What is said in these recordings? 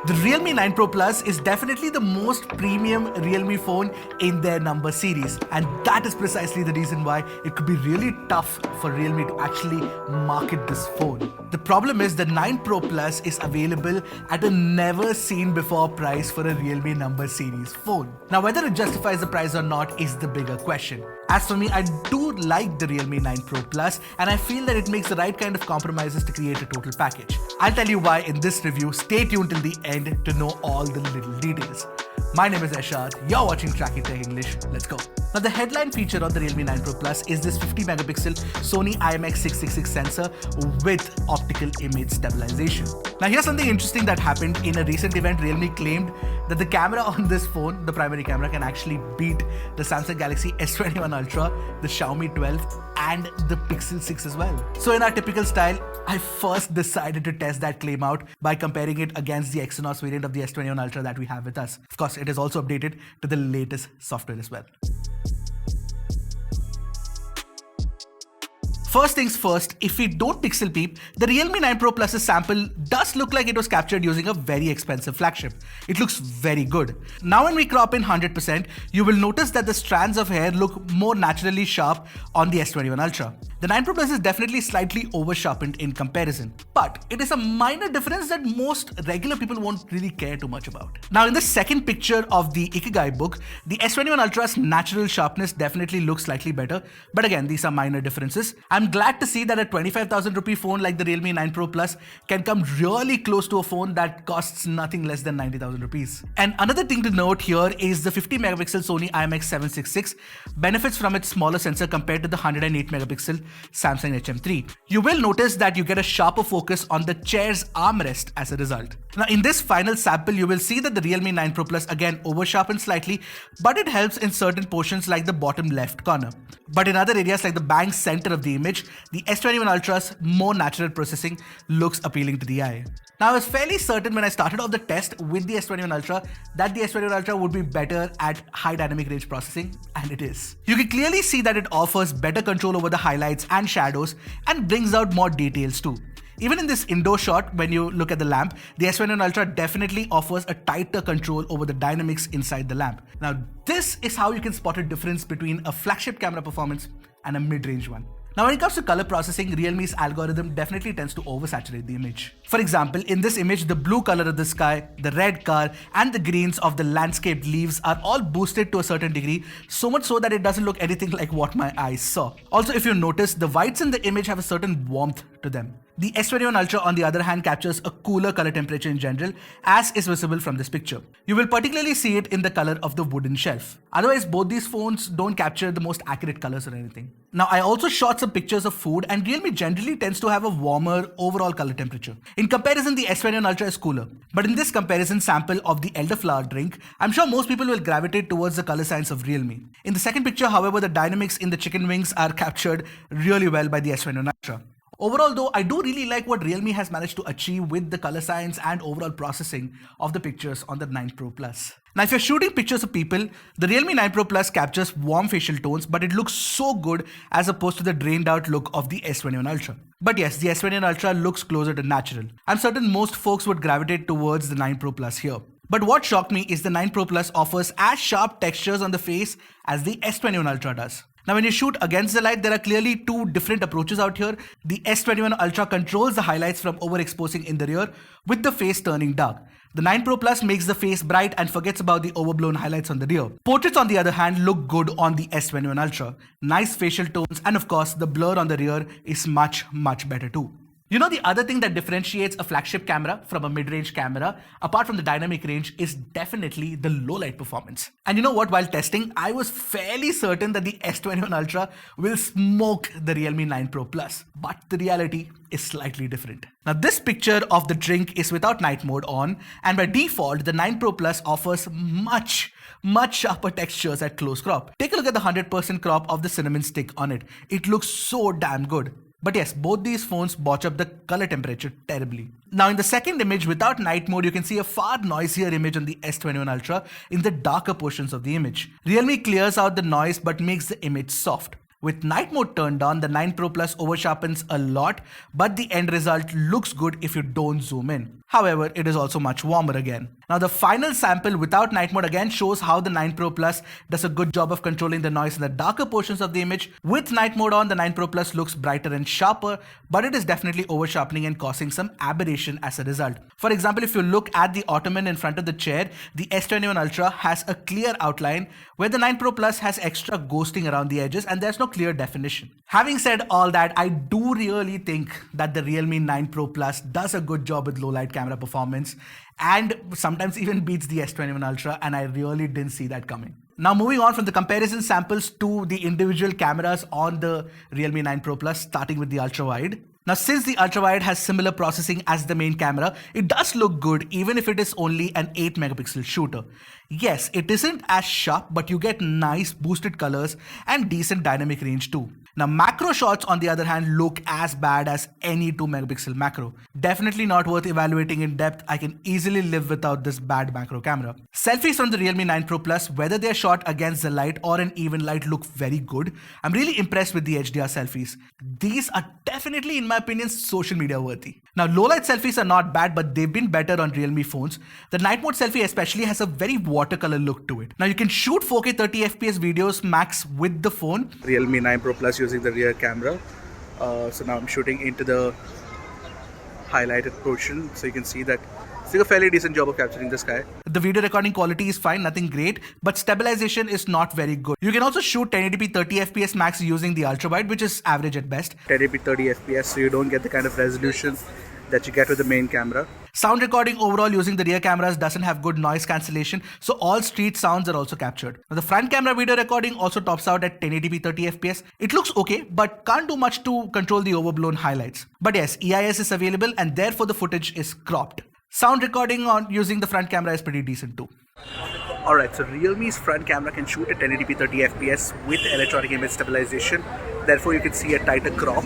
The Realme 9 Pro Plus is definitely the most premium Realme phone in their number series, and that is precisely the reason why it could be really tough for Realme to actually market this phone. The problem is the 9 Pro Plus is available at a never seen before price for a Realme number series phone. Now whether it justifies the price or not is the bigger question. As for me, I do like the Realme 9 Pro Plus, and I feel that it makes the right kind of compromises to create a total package. I'll tell you why in this review. Stay tuned till the end to know all the little details. My name is Ershad, you're watching Trakin Tech English, let's go. Now the headline feature on the Realme 9 Pro Plus is this 50 megapixel Sony IMX666 sensor with optical image stabilization. Now here's something interesting that happened in a recent event. Realme claimed that the camera on this phone, the primary camera, can actually beat the Samsung Galaxy S21 Ultra, the Xiaomi 12 and the Pixel 6 as well. So in our typical style, I first decided to test that claim out by comparing it against the Exynos variant of the S21 Ultra that we have with us. Of course, it is also updated to the latest software as well. First things first, if we don't pixel peep, the Realme 9 Pro Plus's sample does look like it was captured using a very expensive flagship. It looks very good. Now when we crop in 100%, you will notice that the strands of hair look more naturally sharp on the S21 Ultra. The 9 Pro Plus is definitely slightly over sharpened in comparison, but it is a minor difference that most regular people won't really care too much about. Now in the second picture of the Ikigai book, the S21 Ultra's natural sharpness definitely looks slightly better, but again these are minor differences. I'm glad to see that a 25,000 rupee phone like the Realme 9 Pro Plus can come really close to a phone that costs nothing less than 90,000 rupees. And another thing to note here is the 50 megapixel Sony IMX766 benefits from its smaller sensor compared to the 108 megapixel Samsung HM3. You will notice that you get a sharper focus on the chair's armrest as a result. Now in this final sample, you will see that the Realme 9 Pro Plus again over sharpens slightly, but it helps in certain portions like the bottom left corner. But in other areas like the bang center of the image, the S21 Ultra's more natural processing looks appealing to the eye. Now I was fairly certain when I started off the test with the S21 Ultra that the S21 Ultra would be better at high dynamic range processing, and it is. You can clearly see that it offers better control over the highlights and shadows and brings out more details too. Even in this indoor shot, when you look at the lamp, the S21 Ultra definitely offers a tighter control over the dynamics inside the lamp. Now this is how you can spot a difference between a flagship camera performance and a mid-range one. Now when it comes to color processing, Realme's algorithm definitely tends to oversaturate the image. For example, in this image, the blue color of the sky, the red car, and the greens of the landscaped leaves are all boosted to a certain degree, so much so that it doesn't look anything like what my eyes saw. Also, if you notice, the whites in the image have a certain warmth to them. The S21 Ultra, on the other hand, captures a cooler color temperature in general, as is visible from this picture. You will particularly see it in the color of the wooden shelf. Otherwise, both these phones don't capture the most accurate colors or anything. Now, I also shot some pictures of food, and Realme generally tends to have a warmer overall color temperature. In comparison, the S21 Ultra is cooler. But in this comparison sample of the elderflower drink, I'm sure most people will gravitate towards the color science of Realme. In the second picture, however, the dynamics in the chicken wings are captured really well by the S21 Ultra. Overall though, I do really like what Realme has managed to achieve with the color science and overall processing of the pictures on the 9 Pro Plus. Now if you're shooting pictures of people, the Realme 9 Pro Plus captures warm facial tones, but it looks so good as opposed to the drained out look of the S21 Ultra. But yes, the S21 Ultra looks closer to natural. I'm certain most folks would gravitate towards the 9 Pro Plus here. But what shocked me is the 9 Pro Plus offers as sharp textures on the face as the S21 Ultra does. Now when you shoot against the light, there are clearly two different approaches out here. The S21 Ultra controls the highlights from overexposing in the rear with the face turning dark. The 9 Pro Plus makes the face bright and forgets about the overblown highlights on the rear. Portraits on the other hand look good on the S21 Ultra. Nice facial tones, and of course the blur on the rear is much better too. You know, the other thing that differentiates a flagship camera from a mid-range camera, apart from the dynamic range, is definitely the low light performance. And you know what, while testing, I was fairly certain that the S21 Ultra will smoke the Realme 9 Pro Plus, but the reality is slightly different. Now this picture of the drink is without night mode on, and by default, the 9 Pro Plus offers much sharper textures at close crop. Take a look at the 100% crop of the cinnamon stick on it. It looks so damn good. But yes, both these phones botch up the color temperature terribly. Now in the second image without night mode, you can see a far noisier image on the S21 Ultra in the darker portions of the image. Realme clears out the noise but makes the image soft. With night mode turned on, the 9 Pro Plus oversharpens a lot, but the end result looks good if you don't zoom in. However, it is also much warmer again. Now the final sample without night mode again shows how the 9 Pro Plus does a good job of controlling the noise in the darker portions of the image. With night mode on, the 9 Pro Plus looks brighter and sharper, but it is definitely over sharpening and causing some aberration as a result. For example, if you look at the ottoman in front of the chair, the S21 Ultra has a clear outline where the 9 Pro Plus has extra ghosting around the edges and there's no clear definition. Having said all that, I do really think that the Realme 9 Pro Plus does a good job with low light camera performance and sometimes even beats the S21 Ultra, and I really didn't see that coming. Now moving on from the comparison samples to the individual cameras on the Realme 9 Pro Plus, starting with the ultra wide. Now since the ultra wide has similar processing as the main camera, it does look good even if it is only an 8 megapixel shooter. Yes, it isn't as sharp, but you get nice boosted colors and decent dynamic range too. Now macro shots on the other hand look as bad as any 2 megapixel macro. Definitely not worth evaluating in depth. I can easily live without this bad macro camera. Selfies from the Realme 9 Pro Plus, whether they are shot against the light or an even light, look very good. I'm really impressed with the HDR selfies. These are definitely, in my opinion, social media worthy. Now low light selfies are not bad, but they've been better on Realme phones. The night mode selfie especially has a very watercolor look to it. Now you can shoot 4K 30 FPS videos max with the phone. Realme 9 Pro Plus using the rear camera. So now I'm shooting into the highlighted portion, so you can see that it's doing a fairly decent job of capturing the sky. The video recording quality is fine, nothing great, but stabilization is not very good. You can also shoot 1080p 30 FPS max using the ultra wide, which is average at best. 1080p 30 FPS, so you don't get the kind of resolution that you get with the main camera. Sound recording overall using the rear cameras doesn't have good noise cancellation, so all street sounds are also captured. Now the front camera video recording also tops out at 1080p 30 FPS. It looks okay, but can't do much to control the overblown highlights. But yes, EIS is available and therefore the footage is cropped. Sound recording on using the front camera is pretty decent too. Alright, so Realme's front camera can shoot at 1080p 30 FPS with electronic image stabilization. Therefore you can see a tighter crop.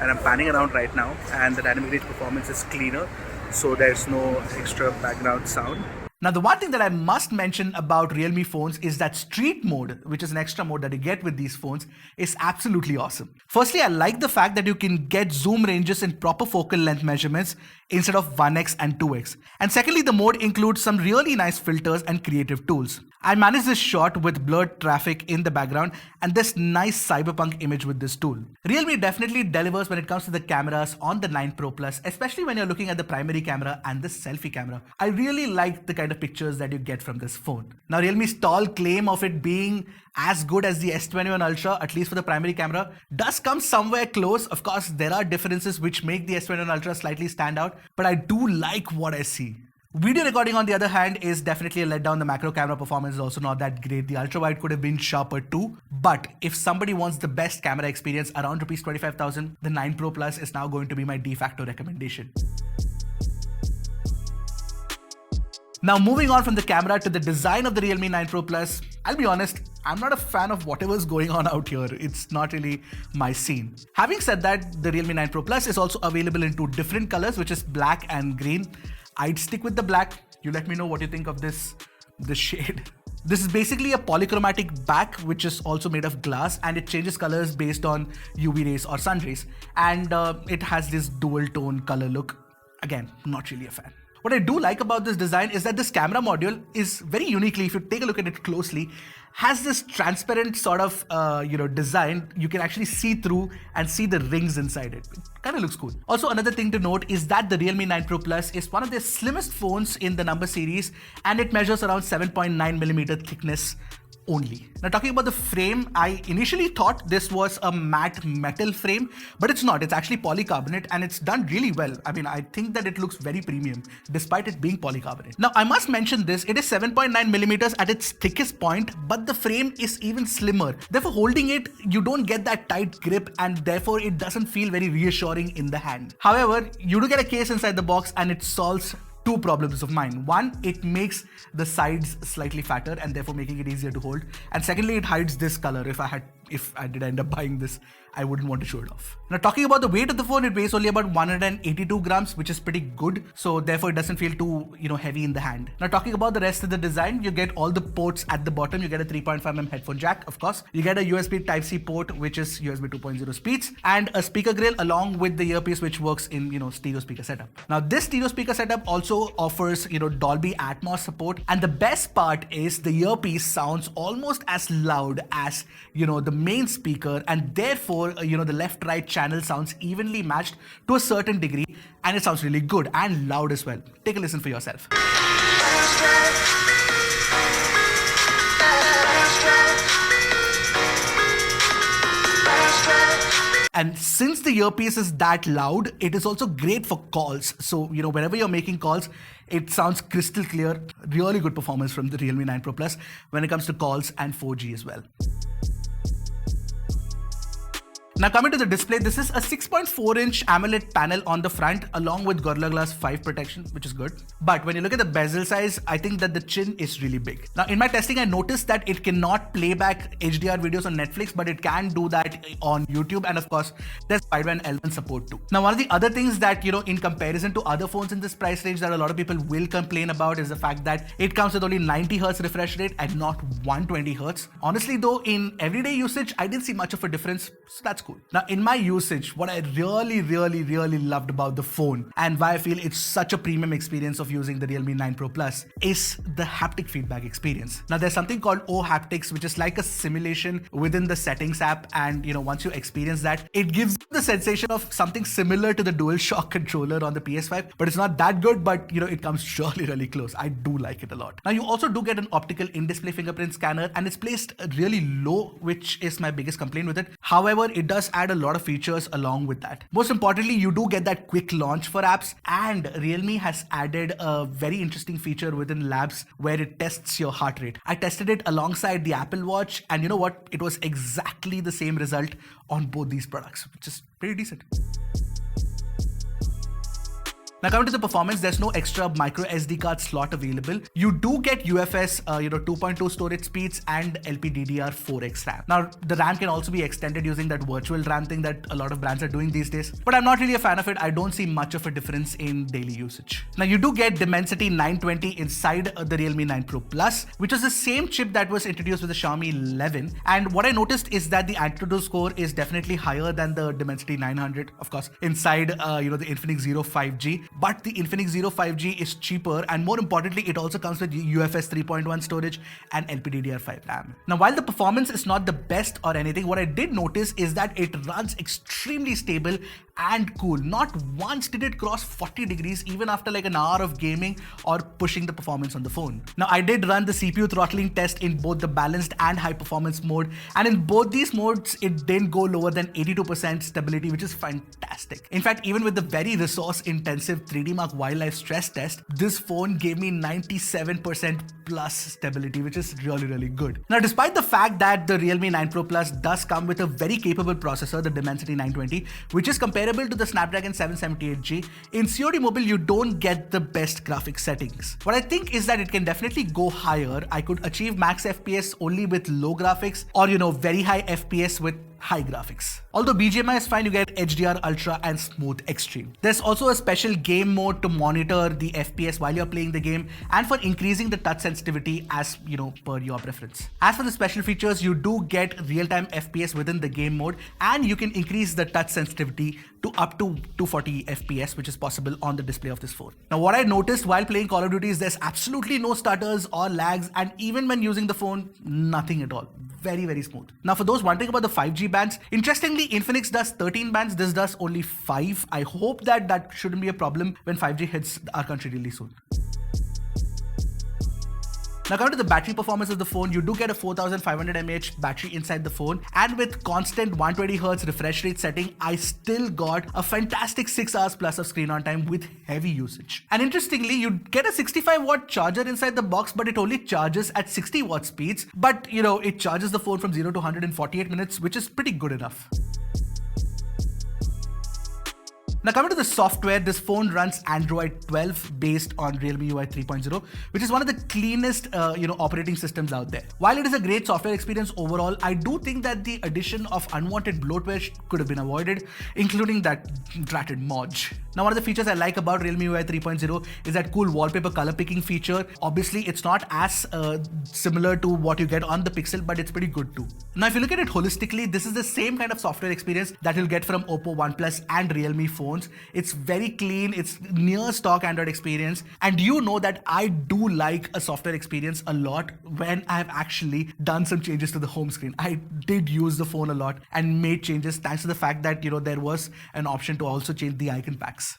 And I'm panning around right now, and the dynamic range performance is cleaner, so there's no extra background sound. Now the one thing that I must mention about Realme phones is that street mode, which is an extra mode that you get with these phones, is absolutely awesome. Firstly, I like the fact that you can get zoom ranges in proper focal length measurements instead of 1x and 2x. And secondly, the mode includes some really nice filters and creative tools. I managed this shot with blurred traffic in the background and this nice cyberpunk image with this tool. Realme definitely delivers when it comes to the cameras on the 9 Pro Plus, especially when you're looking at the primary camera and the selfie camera. I really like the kind of pictures that you get from this phone. Now Realme's tall claim of it being as good as the S21 Ultra, at least for the primary camera, does come somewhere close. Of course, there are differences which make the S21 Ultra slightly stand out, but I do like what I see. Video recording on the other hand is definitely a letdown. The macro camera performance is also not that great. The ultra wide could have been sharper too, but if somebody wants the best camera experience around rupees 25,000, the 9 Pro Plus is now going to be my de facto recommendation. Now moving on from the camera to the design of the Realme 9 Pro Plus, I'll be honest, I'm not a fan of whatever's going on out here. It's not really my scene. Having said that, the Realme 9 Pro Plus is also available in two different colors, which is black and green. I'd stick with the black. You let me know what you think of this shade. This is basically a polychromatic back, which is also made of glass, and it changes colors based on UV rays or sun rays. And it has this dual tone color look. Again, not really a fan. What I do like about this design is that this camera module is very uniquely, if you take a look at it closely, has this transparent sort of design. You can actually see through and see the rings inside it. It kind of looks cool. Also, another thing to note is that the Realme 9 Pro Plus is one of the slimmest phones in the number series, and it measures around 7.9mm thickness only. Now talking about the frame, I initially thought this was a matte metal frame, but it's not. It's actually polycarbonate and it's done really well. I mean, I think that it looks very premium despite it being polycarbonate. Now I must mention this, it is 7.9mm at its thickest point, but the frame is even slimmer. Therefore holding it, you don't get that tight grip and therefore it doesn't feel very reassuring in the hand. However, you do get a case inside the box and it solves two problems of mine. One, it makes the sides slightly fatter and therefore making it easier to hold. And secondly, it hides this color. If I had if I did end up buying this, I wouldn't want to show it off. Now, talking about the weight of the phone, it weighs only about 182 grams, which is pretty good. So therefore, it doesn't feel too, heavy in the hand. Now, talking about the rest of the design, you get all the ports at the bottom. You get a 3.5mm headphone jack, of course. You get a USB Type-C port, which is USB 2.0 speeds, and a speaker grill along with the earpiece, which works in, stereo speaker setup. Now, this stereo speaker setup also offers, Dolby Atmos support. And the best part is the earpiece sounds almost as loud as, the main speaker, and therefore, the left-right channel sounds evenly matched to a certain degree, and it sounds really good and loud as well. Take a listen for yourself. And since the earpiece is that loud, it is also great for calls. So, whenever you're making calls, it sounds crystal clear. Really good performance from the Realme 9 Pro Plus when it comes to calls and 4G as well. Now coming to the display, this is a 6.4-inch AMOLED panel on the front along with Gorilla Glass 5 protection, which is good. But when you look at the bezel size, I think that the chin is really big. Now in my testing, I noticed that it cannot play back HDR videos on Netflix, but it can do that on YouTube. And of course, there's wideband L1 support too. Now one of the other things that, in comparison to other phones in this price range that a lot of people will complain about is the fact that it comes with only 90 Hz refresh rate and not 120 Hz. Honestly though, in everyday usage, I didn't see much of a difference, so that's cool. Now, in my usage, what I really loved about the phone and why I feel it's such a premium experience of using the Realme 9 Pro Plus is the haptic feedback experience. Now, there's something called O-Haptics, which is like a simulation within the settings app. And, once you experience that, it gives you the sensation of something similar to the DualShock controller on the PS5, but it's not that good, but, it comes really close. I do like it a lot. Now, you also do get an optical in-display fingerprint scanner, and it's placed really low, which is my biggest complaint with it. However, it does add a lot of features along with that. Most importantly, you do get that quick launch for apps, and Realme has added a very interesting feature within Labs where it tests your heart rate. I tested it alongside the Apple Watch, and you know what? It was exactly the same result on both these products, which is pretty decent. Now coming to the performance, there's no extra micro SD card slot available. You do get UFS 2.2 storage speeds and LPDDR4X RAM. Now the RAM can also be extended using that virtual RAM thing that a lot of brands are doing these days, but I'm not really a fan of it. I don't see much of a difference in daily usage. Now you do get Dimensity 920 inside the Realme 9 Pro Plus, which is the same chip that was introduced with the Xiaomi 11. And what I noticed is that the Antutu score is definitely higher than the Dimensity 900, of course, inside the Infinix Zero 5G. But the Infinix Zero 5G is cheaper, and more importantly, it also comes with UFS 3.1 storage and LPDDR5 RAM. Now, while the performance is not the best or anything, what I did notice is that it runs extremely stable and cool. Not once did it cross 40 degrees even after like an hour of gaming or pushing the performance on the phone. Now, I did run the CPU throttling test in both the balanced and high performance mode, and in both these modes, it didn't go lower than 82% stability, which is fantastic. In fact, even with the very resource intensive 3D Mark Wildlife stress test, this phone gave me 97% plus stability, which is really good. Now, despite the fact that the Realme 9 Pro Plus does come with a very capable processor, the Dimensity 920, which is comparable to the Snapdragon 778G, in COD Mobile, you don't get the best graphics settings. What I think is that it can definitely go higher. I could achieve max FPS only with low graphics, or very high FPS with high graphics. Although BGMI is fine, you get HDR Ultra and Smooth Extreme. There's also a special game mode to monitor the FPS while you're playing the game and for increasing the touch sensitivity as per your preference. As for the special features, you do get real-time FPS within the game mode, and you can increase the touch sensitivity to up to 240 FPS, which is possible on the display of this phone. Now, what I noticed while playing Call of Duty is there's absolutely no stutters or lags, and even when using the phone, nothing at all. Very smooth. Now, for those wondering about the 5G bands, interestingly, Infinix does 13 bands, this does only 5. I hope that shouldn't be a problem when 5G hits our country really soon. Now, coming to the battery performance of the phone, you do get a 4500 mAh battery inside the phone, and with constant 120Hz refresh rate setting, I still got a fantastic 6 hours plus of screen on time with heavy usage. And interestingly, you get a 65-watt charger inside the box, but it only charges at 60-watt speeds. But it charges the phone from 0 to 100 in 48 minutes, which is pretty good enough. Now coming to the software, this phone runs Android 12 based on Realme UI 3.0, which is one of the cleanest operating systems out there. While it is a great software experience overall, I do think that the addition of unwanted bloatware could have been avoided, including that dratted Moj. Now one of the features I like about Realme UI 3.0 is that cool wallpaper color picking feature. Obviously it's not as similar to what you get on the Pixel, but it's pretty good too. Now if you look at it holistically, this is the same kind of software experience that you'll get from Oppo, OnePlus and Realme phones. It's very clean, it's near stock Android experience, and you know that I do like a software experience a lot when I have actually done some changes to the home screen. I did use the phone a lot and made changes thanks to the fact that there was an option to also change the icon packs.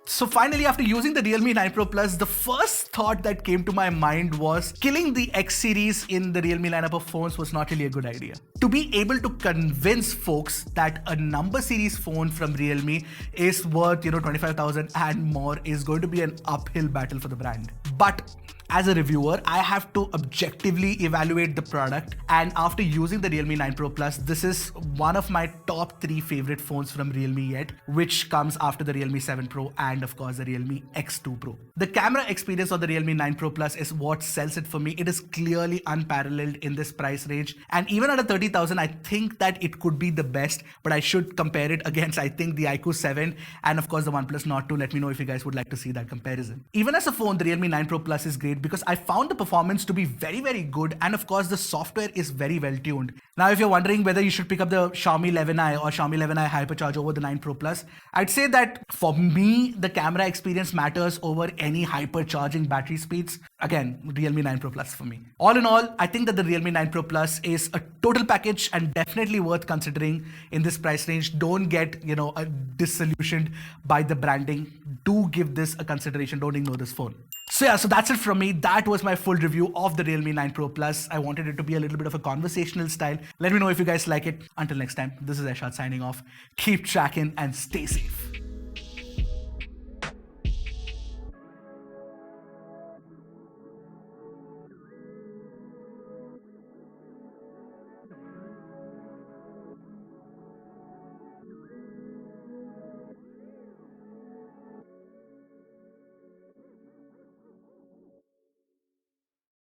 So finally, after using the Realme 9 Pro Plus, the first thought that came to my mind was killing the X series in the Realme lineup of phones was not really a good idea. To be able to convince folks that a number series phone from Realme is worth 25,000 and more is going to be an uphill battle for the brand. But as a reviewer, I have to objectively evaluate the product, and after using the Realme 9 Pro Plus, this is one of my top 3 favorite phones from Realme yet, which comes after the Realme 7 Pro and of course the Realme X2 Pro. The camera experience on the Realme 9 Pro Plus is what sells it for me. It is clearly unparalleled in this price range, and even at a 30,000, I think that it could be the best, but I should compare it against, I think, the iQOO 7 and of course the OnePlus Nord 2. Let me know if you guys would like to see that comparison. Even as a phone, the Realme 9 Pro Plus is great because I found the performance to be very, very good, and of course the software is very well tuned. Now if you're wondering whether you should pick up the Xiaomi 11i or Xiaomi 11i Hypercharge over the 9 Pro Plus, I'd say that for me the camera experience matters over any hypercharging battery speeds. Again, Realme 9 Pro Plus for me. All in all, I think that the Realme 9 Pro Plus is a total package and definitely worth considering in this price range. Don't get disillusioned by the branding. Do give this a consideration. Don't ignore this phone. So yeah, so that's it from me. That was my full review of the Realme 9 Pro Plus. I wanted it to be a little bit of a conversational style. Let me know if you guys like it. Until next time, this is Ershad signing off. Keep tracking and stay safe.